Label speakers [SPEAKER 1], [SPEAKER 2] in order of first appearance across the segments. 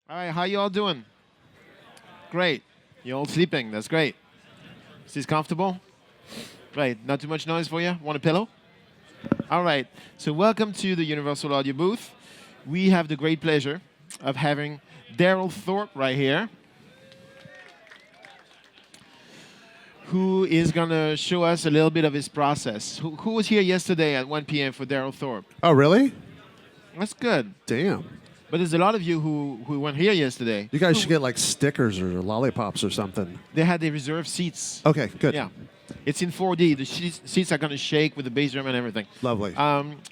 [SPEAKER 1] All right, how you all doing? Great. You all sleeping? That's great. Is this comfortable? Right. Not too much noise for you? Want a pillow? All right. So welcome to the Universal Audio booth. We have the great pleasure of having Darrell Thorp right here, who is going to show us a little bit of his process. Who was here yesterday at 1 p.m. for Darrell Thorp?
[SPEAKER 2] Oh, really?
[SPEAKER 1] That's good.
[SPEAKER 2] Damn.
[SPEAKER 1] But there's a lot of you who weren't here yesterday.
[SPEAKER 2] You guys should get like stickers or lollipops or something.
[SPEAKER 1] They had the reserved seats.
[SPEAKER 2] Okay, good.
[SPEAKER 1] Yeah. It's in 4D. The seats are going to shake with the bass drum and everything.
[SPEAKER 2] Lovely.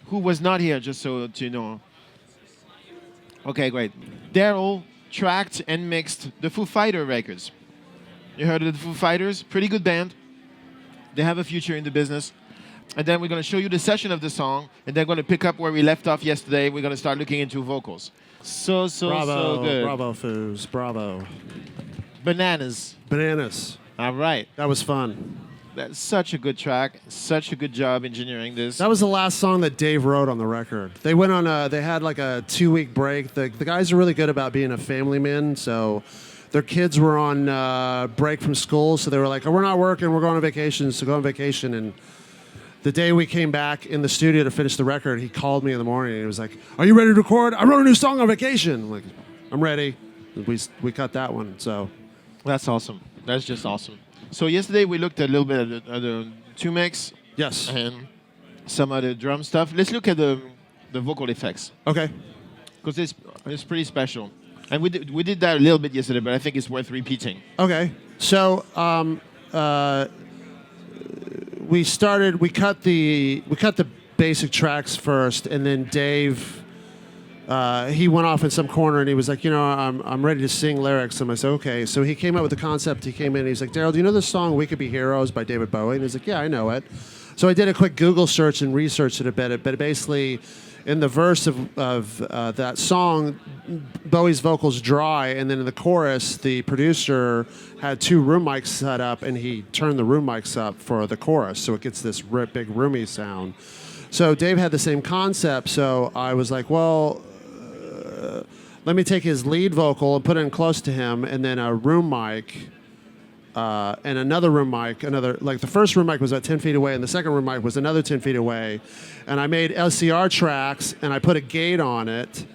[SPEAKER 1] Who was not here, just so you know? Okay, great. Darrell tracked and mixed the Foo Fighters records. You heard of the Foo Fighters? Pretty good band. They have a future in the business. And then we're going to show you the session of the song, and then we're going to pick up where we left off yesterday. We're going to start looking into vocals. So good.
[SPEAKER 2] Bravo, Foos. Bravo.
[SPEAKER 1] Bananas.
[SPEAKER 2] Bananas.
[SPEAKER 1] All right.
[SPEAKER 2] That was fun.
[SPEAKER 1] That's such a good track. Such a good job engineering this.
[SPEAKER 2] That was the last song that Dave wrote on the record. They went on they had like a 2-week break. The guys are really good about being a family man, so their kids were on break from school, so they were like, oh, we're not working, we're going on vacation, so go on vacation. And the day we came back in the studio to finish the record, he called me in the morning and he was like, are you ready to record? I wrote a new song on vacation. I'm like, I'm ready. We cut that one, so.
[SPEAKER 1] That's awesome. That's just awesome. So yesterday we looked a little bit at the 2 mix.
[SPEAKER 2] Yes.
[SPEAKER 1] And some of the drum stuff. Let's look at the vocal effects.
[SPEAKER 2] Okay.
[SPEAKER 1] Because it's pretty special. And we did that a little bit yesterday, but I think it's worth repeating.
[SPEAKER 2] Okay. So we cut the basic tracks first, and then Dave he went off in some corner and he was like, you know, I'm ready to sing lyrics. And I said, okay. So he came up with the concept. He came in and he's like, Darrell, do you know this song "We Could Be Heroes" by David Bowie? And he's like, yeah, I know it. So I did a quick Google search and researched it a bit. But basically, in the verse of that song, Bowie's vocals dry, and then in the chorus, the producer had 2 room mics set up, and he turned the room mics up for the chorus, so it gets this big roomy sound. So Dave had the same concept, so I was like, well, let me take his lead vocal and put it in close to him, and then a room mic, and another room mic, like the first room mic was about 10 feet away, and the second room mic was another 10 feet away. And I made Lcr tracks, and I put a gate on it,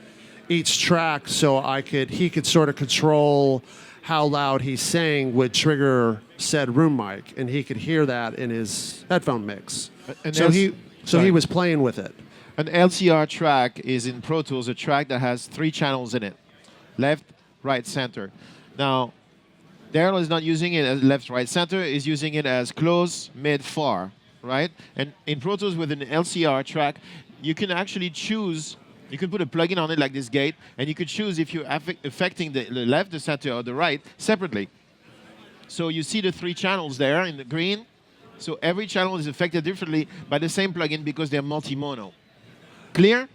[SPEAKER 2] each track, so he could sort of control how loud he sang would trigger said room mic, and he could hear that in his headphone mix. He was playing with it.
[SPEAKER 1] An Lcr track is in Pro Tools a track that has 3 channels in it: left, right, center. Now, Darrell is not using it as left, right, center. He's using it as close, mid, far, right? And in Pro Tools with an Lcr track, you can actually choose. You can put a plugin on it like this gate, and you could choose if you're affecting the left, the center, or the right separately. So you see the 3 channels there in the green. So every channel is affected differently by the same plugin because they're multi-mono. Clear?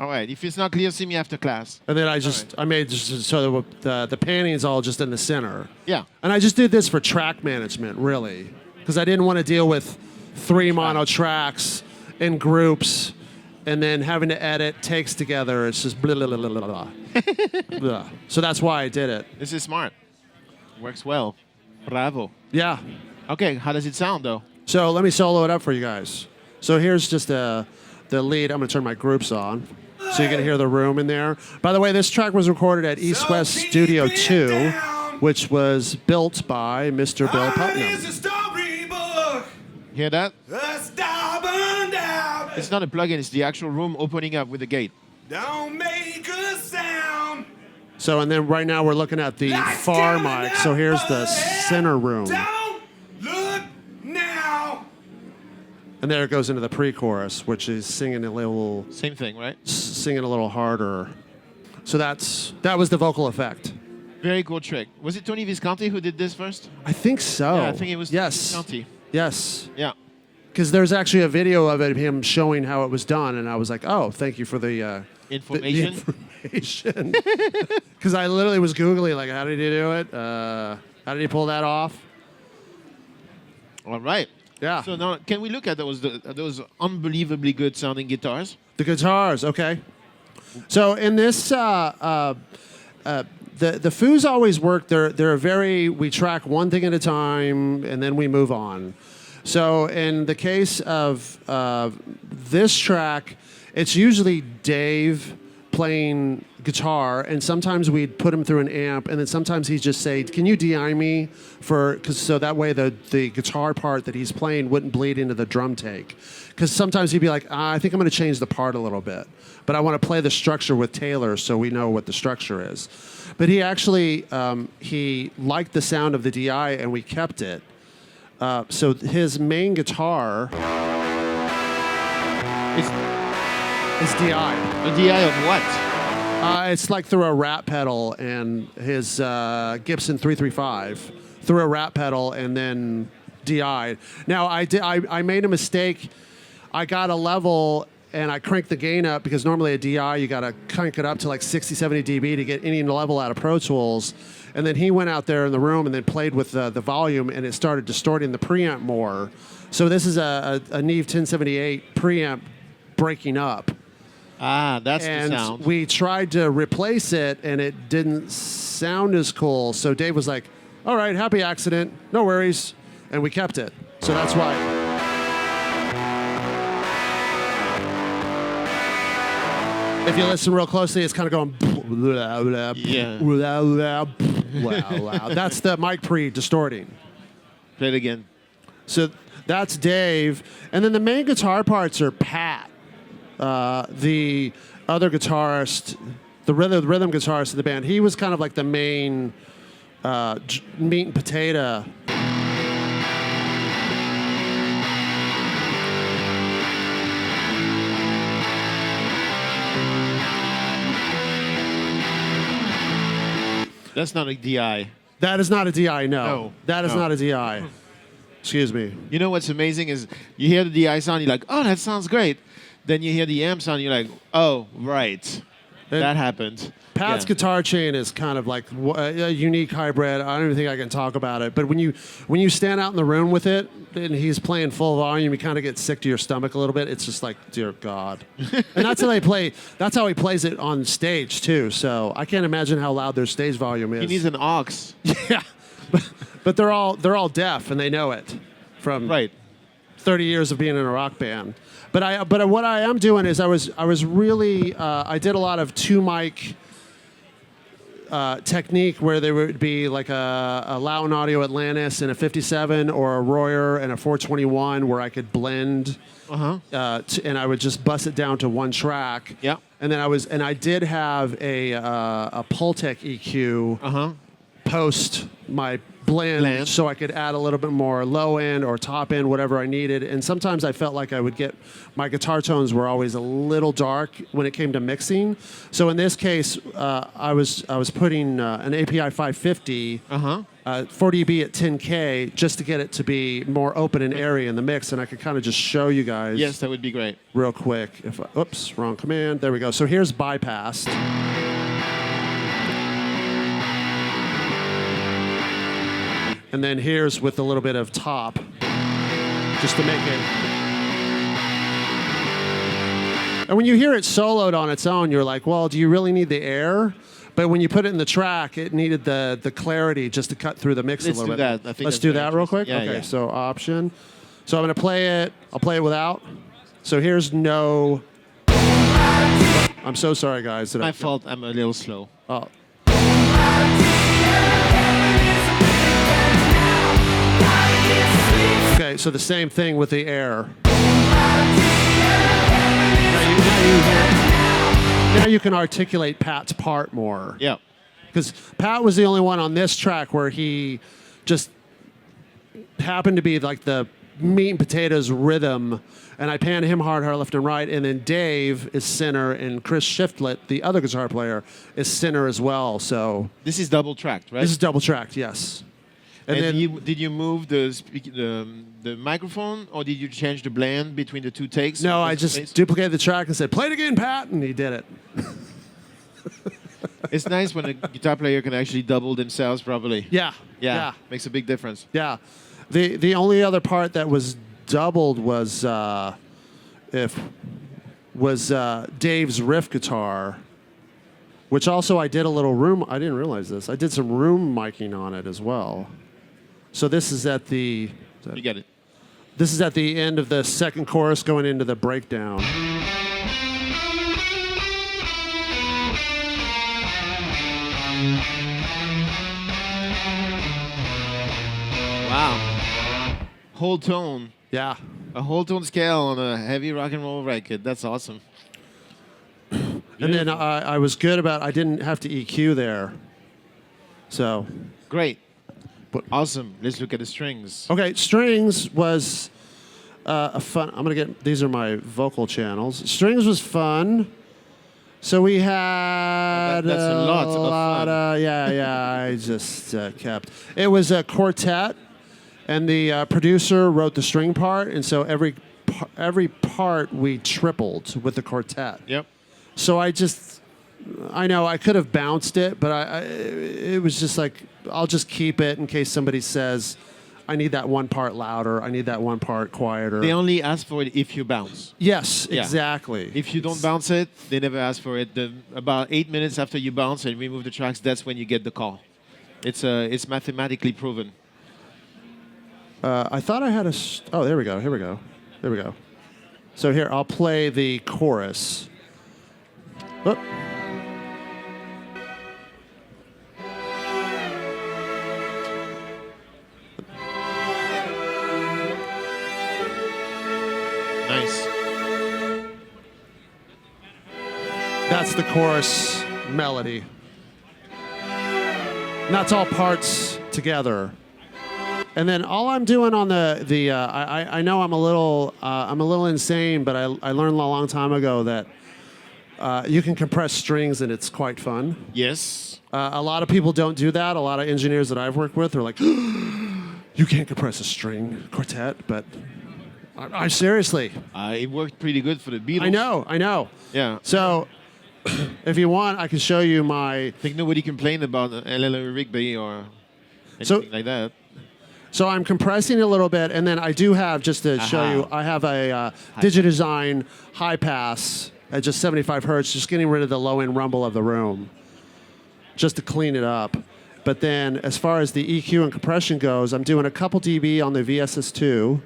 [SPEAKER 1] All right. If it's not clear, see me after class.
[SPEAKER 2] And then I made just so the panning is all just in the center.
[SPEAKER 1] Yeah.
[SPEAKER 2] And I just did this for track management, really, because I didn't want to deal with 3 mono tracks in groups and then having to edit takes together. It's just blah, blah, blah, blah, blah. Blah. So that's why I did it.
[SPEAKER 1] This is smart. Works well. Bravo.
[SPEAKER 2] Yeah.
[SPEAKER 1] Okay. How does it sound, though?
[SPEAKER 2] So let me solo it up for you guys. So here's just the lead. I'm going to turn my groups on, so you can hear the room in there. By the way, this track was recorded at East West Studio 2, which was built by Mr. Bill Putnam.
[SPEAKER 1] Hear that? It's not a plugin. It's the actual room opening up with the gate.
[SPEAKER 3] Don't make a sound.
[SPEAKER 2] So, and then right now we're looking at the far mic. So here's the center room.
[SPEAKER 3] Don't look now.
[SPEAKER 2] And there it goes into the pre-chorus, which is singing a little...
[SPEAKER 1] Same thing, right?
[SPEAKER 2] Singing a little harder. So that was the vocal effect.
[SPEAKER 1] Very cool trick. Was it Tony Visconti who did this first?
[SPEAKER 2] I think so.
[SPEAKER 1] Yeah, I think it was Tony Visconti.
[SPEAKER 2] Yes.
[SPEAKER 1] Yeah.
[SPEAKER 2] Because there's actually a video of it, him showing how it was done, and I was like, oh, thank you for the...
[SPEAKER 1] information?
[SPEAKER 2] The information. Because I literally was Googling, like, how did he do it? How did he pull that off?
[SPEAKER 1] All right.
[SPEAKER 2] Yeah.
[SPEAKER 1] So now, can we look at those unbelievably good sounding guitars?
[SPEAKER 2] The guitars, okay. So in this the Foos always work. They're we track one thing at a time and then we move on. So in the case of this track, it's usually Dave playing guitar, and sometimes we'd put him through an amp, and then sometimes he'd just say, "Can you DI me so that way the guitar part that he's playing wouldn't bleed into the drum take." Because sometimes he'd be like, "I think I'm going to change the part a little bit, but I want to play the structure with Taylor so we know what the structure is." But he actually he liked the sound of the DI, and we kept it. So his main guitar is DI.
[SPEAKER 1] A DI of what?
[SPEAKER 2] It's like through a rat pedal and his Gibson 335 through a rat pedal and then DI. Now I made a mistake. I got a level and I cranked the gain up because normally a DI you got to crank it up to like 60, 70 dB to get any level out of Pro Tools. And then he went out there in the room and then played with the volume, and it started distorting the preamp more. So this is a Neve 1078 preamp breaking up.
[SPEAKER 1] Ah, that's
[SPEAKER 2] and
[SPEAKER 1] the sound.
[SPEAKER 2] We tried to replace it, and it didn't sound as cool. So Dave was like, "All right, happy accident, no worries," and we kept it. So that's why. If you listen real closely, it's kind of going.
[SPEAKER 1] Yeah.
[SPEAKER 2] That's the mic pre-distorting.
[SPEAKER 1] Play it again.
[SPEAKER 2] So that's Dave, and then the main guitar parts are Pat. The other guitarist, the rhythm guitarist of the band, he was kind of like the main meat and potato.
[SPEAKER 1] That's not a DI.
[SPEAKER 2] That is not a DI, no.
[SPEAKER 1] No.
[SPEAKER 2] That is
[SPEAKER 1] No.
[SPEAKER 2] not a DI. Excuse me.
[SPEAKER 1] You know what's amazing is you hear the DI sound, you're like, oh, that sounds great. Then you hear the amp sound, you're like, oh, right. That happened.
[SPEAKER 2] Pat's
[SPEAKER 1] Yeah.
[SPEAKER 2] guitar chain is kind of like a unique hybrid. I don't even think I can talk about it. But when you stand out in the room with it and he's playing full volume, you kind of get sick to your stomach a little bit. It's just like, dear God. And that's how they play. That's how he plays it on stage too. So I can't imagine how loud their stage volume is.
[SPEAKER 1] He needs an aux.
[SPEAKER 2] Yeah, but they're all deaf and they know it from
[SPEAKER 1] Right.
[SPEAKER 2] 30 years of being in a rock band. But what I am doing is I was really I did a lot of two mic technique where there would be like a Loudon Audio Atlantis and a 57 or a Royer and a 421 where I could blend and I would just bust it down to one track.
[SPEAKER 1] Yeah.
[SPEAKER 2] And then I did have a Pultec EQ post my blend so I could add a little bit more low end or top end, whatever I needed. And sometimes I felt like I would get my guitar tones were always a little dark when it came to mixing. So in this case, I was putting an API 550, 4 dB at 10K just to get it to be more open and airy in the mix, and I could kind of just show you guys.
[SPEAKER 1] Yes, that would be great.
[SPEAKER 2] Real quick. Oops, wrong command. There we go. So here's bypassed. And then here's with a little bit of top, just to make it. And when you hear it soloed on its own, you're like, well, do you really need the air? But when you put it in the track, it needed the clarity just to cut through the mix a little bit.
[SPEAKER 1] Let's do that. I think
[SPEAKER 2] Let's
[SPEAKER 1] that's
[SPEAKER 2] do
[SPEAKER 1] very
[SPEAKER 2] that real quick?
[SPEAKER 1] interesting. Yeah,
[SPEAKER 2] okay,
[SPEAKER 1] yeah.
[SPEAKER 2] so option. So I'm going to play it. I'll play it without. So here's no. I'm so sorry, guys.
[SPEAKER 1] My fault, I'm a little slow.
[SPEAKER 2] Oh. Okay, so the same thing with the air. Now you can articulate Pat's part more.
[SPEAKER 1] Yeah.
[SPEAKER 2] Because Pat was the only one on this track where he just happened to be like the meat and potatoes rhythm, and I panned him hard left and right, and then Dave is center, and Chris Shiftlett, the other guitar player, is center as well. So
[SPEAKER 1] This is double tracked, right?
[SPEAKER 2] this is double tracked, yes.
[SPEAKER 1] And
[SPEAKER 2] then
[SPEAKER 1] did you move the microphone, or did you change the blend between the two takes?
[SPEAKER 2] no, I just duplicated the track and said, "Play it again, Pat," and he did it.
[SPEAKER 1] It's nice when a guitar player can actually double themselves properly.
[SPEAKER 2] Yeah,
[SPEAKER 1] Yeah. Makes a big difference.
[SPEAKER 2] yeah. The only other part that was doubled was Dave's riff guitar. which also I did a little room. I didn't realize this. I did some room miking on it as well. So this is at the.
[SPEAKER 1] You get it.
[SPEAKER 2] This is at the end of the second chorus going into the breakdown.
[SPEAKER 1] Wow. Whole tone.
[SPEAKER 2] Yeah.
[SPEAKER 1] A whole tone scale on a heavy rock and roll record. That's awesome.
[SPEAKER 2] And then I was good about, I didn't have to EQ there. So.
[SPEAKER 1] Great. Awesome. Let's look at the strings.
[SPEAKER 2] Okay, strings was a fun, I'm going to get, these are my vocal channels. Strings was fun. So we had
[SPEAKER 1] That's a lot of fun.
[SPEAKER 2] I just kept. It was a quartet, and the producer wrote the string part, and so every part we tripled with the quartet.
[SPEAKER 1] Yep.
[SPEAKER 2] So I know I could have bounced it, but it was just like, I'll just keep it in case somebody says, I need that one part louder, I need that one part quieter.
[SPEAKER 1] They only ask for it if you bounce.
[SPEAKER 2] Yes,
[SPEAKER 1] Yeah.
[SPEAKER 2] exactly.
[SPEAKER 1] If you don't bounce it, they never ask for it. About 8 minutes after you bounce and remove the tracks, that's when you get the call. It's mathematically proven.
[SPEAKER 2] I thought I had a... Oh, there we go, here we go. There we go. So here, I'll play the chorus. Oop.
[SPEAKER 1] Nice.
[SPEAKER 2] That's the chorus melody. And that's all parts together. And then all I'm doing on I know I'm a little insane, but I learned a long time ago that you can compress strings and it's quite fun.
[SPEAKER 1] Yes.
[SPEAKER 2] A lot of people don't do that. A lot of engineers that I've worked with are like, you can't compress a string quartet, but I seriously.
[SPEAKER 1] It worked pretty good for the Beatles.
[SPEAKER 2] I know.
[SPEAKER 1] Yeah.
[SPEAKER 2] So, if you want, I can show you my.
[SPEAKER 1] I think nobody complained about Lcr Rigby or anything like that.
[SPEAKER 2] So I'm compressing a little bit, and then I do have, just to show you, I have a Digidesign high pass at just 75 hertz, just getting rid of the low-end rumble of the room, just to clean it up. But then, as far as the EQ and compression goes, I'm doing a couple dB on the VSC2,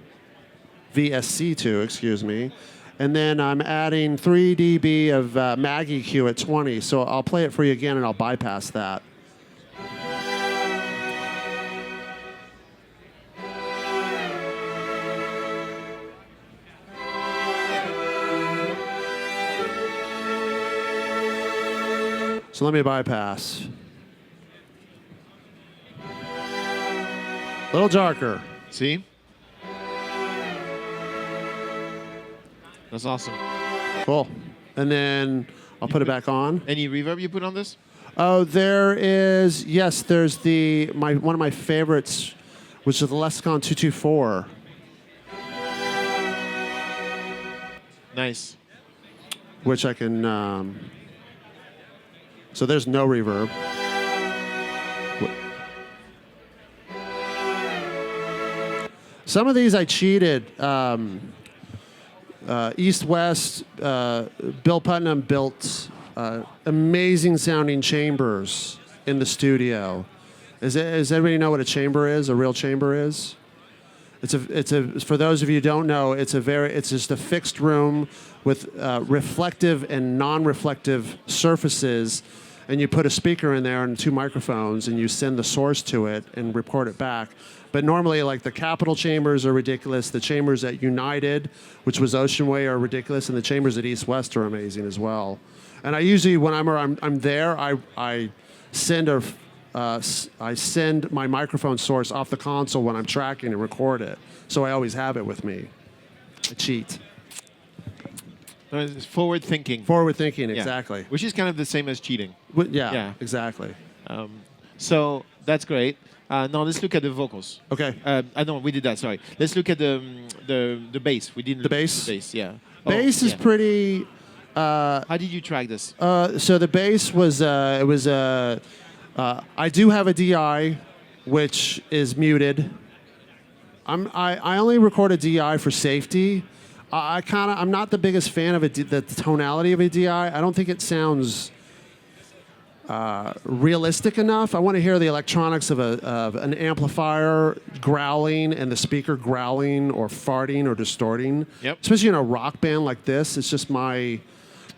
[SPEAKER 2] excuse me, and then I'm adding 3 dB of mag EQ at 20. So I'll play it for you again, and I'll bypass that. So let me bypass. A little darker.
[SPEAKER 1] See? That's awesome.
[SPEAKER 2] Cool. And then I'll put it back on.
[SPEAKER 1] Any reverb you put on this?
[SPEAKER 2] Oh, there is, yes, there's one of my favorites, which is the Lcr 224.
[SPEAKER 1] Nice.
[SPEAKER 2] Which I can, so there's no reverb. Some of these I cheated. East West, Bill Putnam built amazing sounding chambers in the studio. Does everybody know what a chamber is? A real chamber is? For those of you who don't know, it's just a fixed room with reflective and non-reflective surfaces, and you put a speaker in there and 2 microphones, and you send the source to it and record it back. But normally, like the Capitol chambers are ridiculous. The chambers at United, which was Ocean Way, are ridiculous, and the chambers at East West are amazing as well. And I usually, when I'm there, I send my microphone source off the console when I'm tracking and record it. So I always have it with me. I cheat.
[SPEAKER 1] It's forward thinking.
[SPEAKER 2] Forward thinking,
[SPEAKER 1] Yeah.
[SPEAKER 2] exactly.
[SPEAKER 1] Which is kind of the same as cheating.
[SPEAKER 2] Yeah, exactly.
[SPEAKER 1] So that's great. Now let's look at the vocals.
[SPEAKER 2] Okay.
[SPEAKER 1] No, we did that. Sorry. Let's look at the bass. We didn't.
[SPEAKER 2] The bass?
[SPEAKER 1] The bass, yeah.
[SPEAKER 2] Bass is pretty.
[SPEAKER 1] How did you track this?
[SPEAKER 2] So the bass was I do have a DI, which is muted. I only record a DI for safety. I'm not the biggest fan of the tonality of a DI. I don't think it sounds realistic enough. I want to hear the electronics of an amplifier growling and the speaker growling or farting or distorting.
[SPEAKER 1] Yep.
[SPEAKER 2] Especially in a rock band like this. It's just my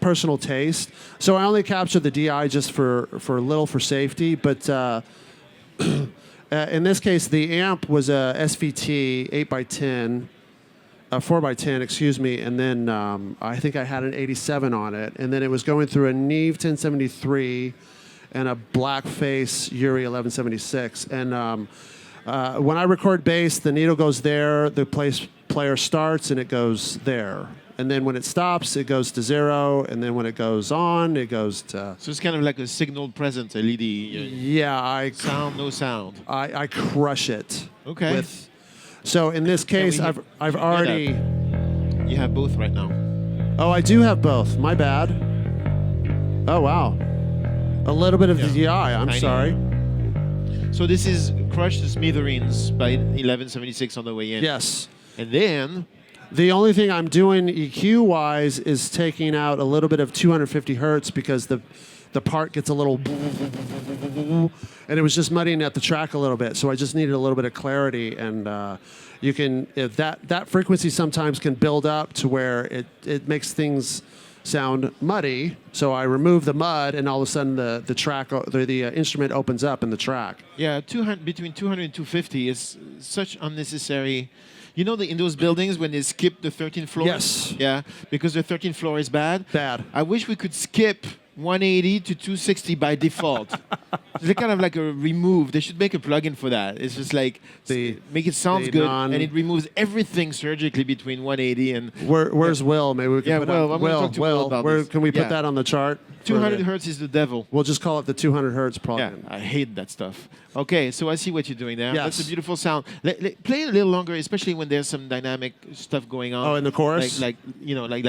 [SPEAKER 2] personal taste. So I only captured the DI just for a little for safety. But in this case, the amp was a SVT 8x10. 4x10, excuse me, and then I think I had an 87 on it, and then it was going through a Neve 1073 and a Blackface Yuri 1176. And when I record bass, the needle goes there, the player starts, and it goes there. And then when it stops, it goes to 0, and then when it goes on, it goes to...
[SPEAKER 1] So it's kind of like a signal present LED.
[SPEAKER 2] Yeah,
[SPEAKER 1] Sound, no sound.
[SPEAKER 2] I crush it.
[SPEAKER 1] Okay.
[SPEAKER 2] So in this case, I've already...
[SPEAKER 1] You have both right now.
[SPEAKER 2] Oh, I do have both. My bad. Oh, wow. A little bit of the DI. I'm
[SPEAKER 1] Tiny.
[SPEAKER 2] sorry.
[SPEAKER 1] So this is Crush the Smithereens by 1176 on the way in.
[SPEAKER 2] Yes.
[SPEAKER 1] And then...
[SPEAKER 2] The only thing I'm doing EQ-wise is taking out a little bit of 250 hertz because the part gets a little... And it was just muddying at the track a little bit, so I just needed a little bit of clarity. And you can... If that frequency sometimes can build up to where it makes things sound muddy. So I remove the mud, and all of a sudden the track, the instrument opens up in the track.
[SPEAKER 1] Yeah, between 200 and 250 is such unnecessary... You know, in those buildings when they skip the 13th floor?
[SPEAKER 2] Yes.
[SPEAKER 1] Yeah, because the 13th floor is bad.
[SPEAKER 2] Bad.
[SPEAKER 1] I wish we could skip 180 to 260 by default. It's kind of like a remove. They should make a plugin for that. It's just like make it sound good, and it removes everything surgically between 180 and...
[SPEAKER 2] Where's Will? Maybe we can put
[SPEAKER 1] Will.
[SPEAKER 2] up...
[SPEAKER 1] I'm gonna talk to Will about this.
[SPEAKER 2] Can we put that on the chart?
[SPEAKER 1] 200 hertz is the devil.
[SPEAKER 2] We'll just call it the 200 hertz plugin.
[SPEAKER 1] Yeah, I hate that stuff. Okay, so I see what you're doing there.
[SPEAKER 2] Yes.
[SPEAKER 1] That's a beautiful sound. Play it a little longer, especially when there's some dynamic stuff going on.
[SPEAKER 2] Oh, in the chorus?
[SPEAKER 1] Like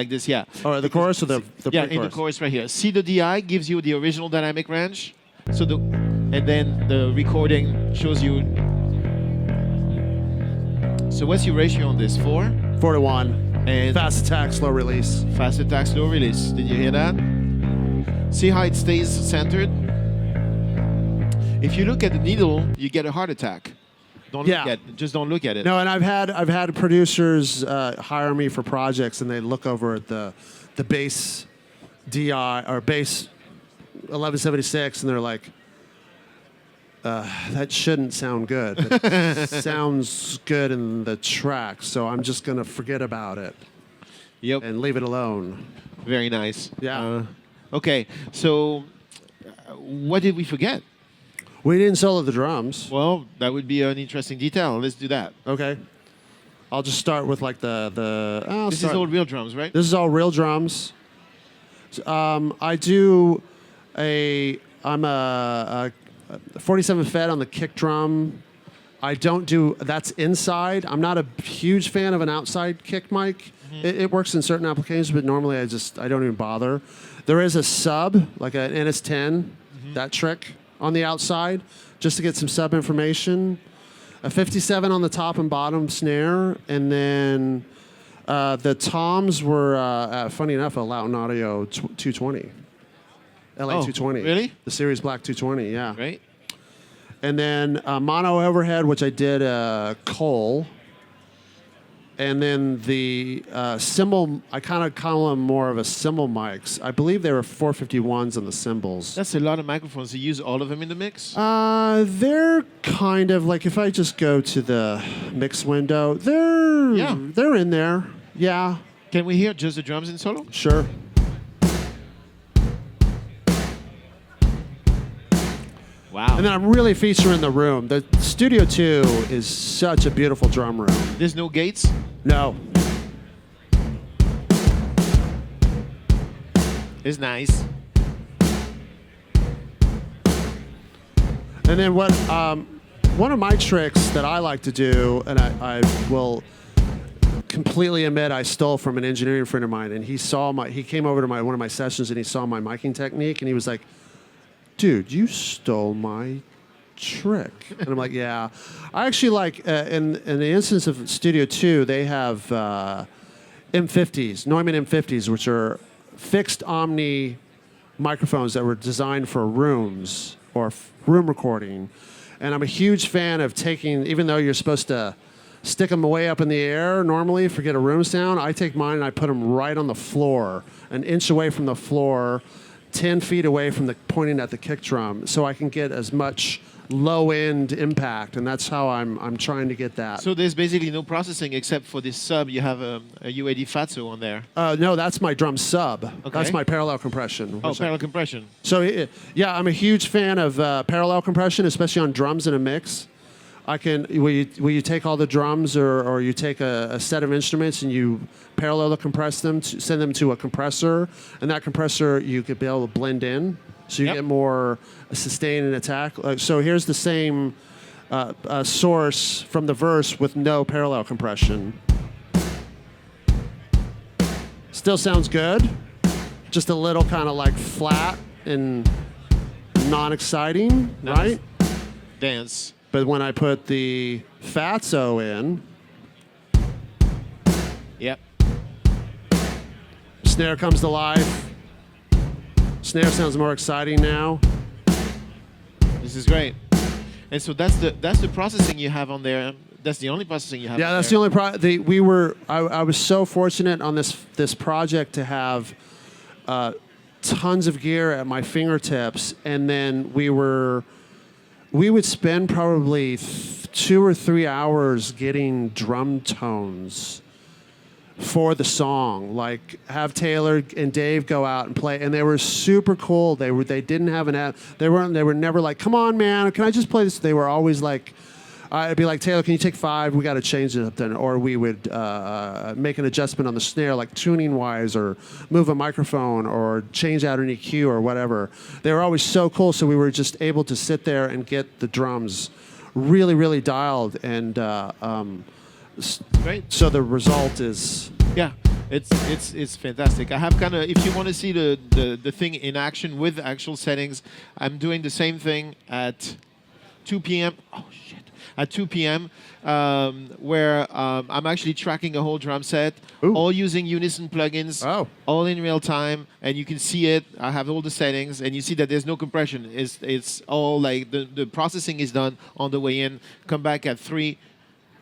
[SPEAKER 1] this, yeah.
[SPEAKER 2] Oh, the chorus or the
[SPEAKER 1] yeah,
[SPEAKER 2] pre-chorus?
[SPEAKER 1] in the chorus right here. See, the DI gives you the original dynamic range. So and then the recording shows you. So what's your ratio on this? 4?
[SPEAKER 2] 4 to 1.
[SPEAKER 1] And
[SPEAKER 2] fast attack, slow release.
[SPEAKER 1] Fast attack, slow release. Did you hear that? See how it stays centered? If you look at the needle, you get a heart attack. Just don't look at it.
[SPEAKER 2] No, and I've had producers hire me for projects, and they look over at the bass DI or bass 1176, and they're like, that shouldn't sound good. It sounds good in the track, so I'm just gonna forget about it.
[SPEAKER 1] Yep.
[SPEAKER 2] And leave it alone.
[SPEAKER 1] Very nice.
[SPEAKER 2] Yeah.
[SPEAKER 1] Okay, so what did we forget?
[SPEAKER 2] We didn't solo the drums.
[SPEAKER 1] Well, that would be an interesting detail. Let's do that.
[SPEAKER 2] Okay. I'll just start with like
[SPEAKER 1] This is all real drums, right?
[SPEAKER 2] This is all real drums. I'm a 47 Fed on the kick drum. I don't do, that's inside. I'm not a huge fan of an outside kick mic. Mm-hmm. It works in certain applications, but normally I don't even bother. There is a sub, like an NS10, that trick on the outside, just to get some sub information. A 57 on the top and bottom snare, and then the toms were, funny enough, a Loudon Audio 220. LA 220.
[SPEAKER 1] Really?
[SPEAKER 2] The Series Black 220, yeah.
[SPEAKER 1] Right.
[SPEAKER 2] And then mono overhead, which I did Cole. And then the cymbal, I kind of call them more of a cymbal mics. I believe they were 451s on the cymbals.
[SPEAKER 1] That's a lot of microphones. You use all of them in the mix?
[SPEAKER 2] They're kind of like, if I just go to the mix window, they're in there. Yeah.
[SPEAKER 1] Can we hear just the drums in solo?
[SPEAKER 2] Sure.
[SPEAKER 1] Wow.
[SPEAKER 2] And then I'm really featuring the room. The Studio 2 is such a beautiful drum room.
[SPEAKER 1] There's no gates?
[SPEAKER 2] No.
[SPEAKER 1] It's nice.
[SPEAKER 2] And then what? One of my tricks that I like to do, and I will completely admit I stole from an engineering friend of mine, and he came over to one of my sessions and he saw my miking technique, and he was like, "Dude, you stole my trick." And I'm like, "Yeah." I actually like, in the instance of Studio 2, they have M50s, Neumann M50s, which are fixed Omni microphones that were designed for rooms or room recording. And I'm a huge fan of taking, even though you're supposed to stick them way up in the air normally for get a room sound, I take mine and I put them right on the floor, an inch away from the floor, 10 feet away from the pointing at the kick drum, so I can get as much low-end impact, and that's how I'm trying to get that.
[SPEAKER 1] So there's basically no processing except for this sub. You have a UAD Fatso on there.
[SPEAKER 2] No, that's my drum sub.
[SPEAKER 1] Okay.
[SPEAKER 2] That's my parallel compression.
[SPEAKER 1] Oh, parallel compression.
[SPEAKER 2] So yeah, I'm a huge fan of parallel compression, especially on drums in a mix. Will you take all the drums or you take a set of instruments and you parallel compress them, send them to a compressor, and that compressor you could be able to blend in, so you get more sustain and attack. So here's the same source from the verse with no parallel compression. Still sounds good, just a little kind of like flat and non-exciting, right?
[SPEAKER 1] Dance.
[SPEAKER 2] But when I put the Fatso in,
[SPEAKER 1] Yep.
[SPEAKER 2] snare comes to life. Snare sounds more exciting now.
[SPEAKER 1] This is great. And so that's the processing you have on there. That's the only processing you have.
[SPEAKER 2] Yeah,
[SPEAKER 1] on
[SPEAKER 2] that's
[SPEAKER 1] there.
[SPEAKER 2] the only I was so fortunate on this project to have tons of gear at my fingertips, and then we would spend probably 2 or 3 hours getting drum tones for the song. Like, have Taylor and Dave go out and play, and they were super cool. They didn't have an ad. They were never like, come on, man, can I just play this? They were always like, I'd be like, Taylor, can you take 5? We got to change it up then. Or we would make an adjustment on the snare, like tuning wise, or move a microphone, or change out an EQ or whatever. They were always so cool. So we were just able to sit there and get the drums really, really dialed. And
[SPEAKER 1] Great.
[SPEAKER 2] so the result is...
[SPEAKER 1] Yeah, it's fantastic. I have kind of, if you want to see the thing in action with actual settings, I'm doing the same thing at 2 p.m. Oh, shit. At 2 p.m., where I'm actually tracking a whole drum set, all using Unison plugins, all in real time, and you can see it. I have all the settings, and you see that there's no compression. It's all like the processing is done on the way in. Come back at 3,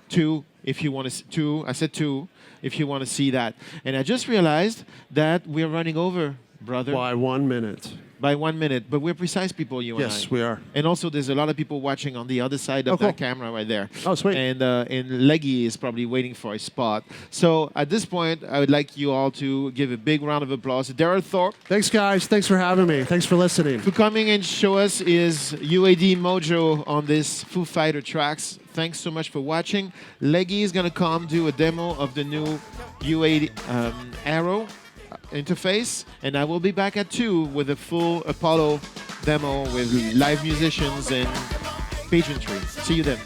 [SPEAKER 1] 2, if you want to 2. I said 2, if you want to see that. And I just realized that we're running over, brother.
[SPEAKER 2] By 1 minute.
[SPEAKER 1] By 1 minute, but we're precise people, you and I.
[SPEAKER 2] Yes, we are.
[SPEAKER 1] And also, there's a lot of people watching on the other side of that camera right there.
[SPEAKER 2] Oh, sweet.
[SPEAKER 1] And Leggy is probably waiting for a spot. So at this point, I would like you all to give a big round of applause to Darrell Thorp.
[SPEAKER 2] Thanks, guys. Thanks for having me. Thanks for listening.
[SPEAKER 1] For coming and show us his UAD mojo on this Foo Fighter tracks. Thanks so much for watching. Leggy is going to come do a demo of the new UAD Arrow interface, and I will be back at 2 with a full Apollo demo with live musicians and pageantry. See you then.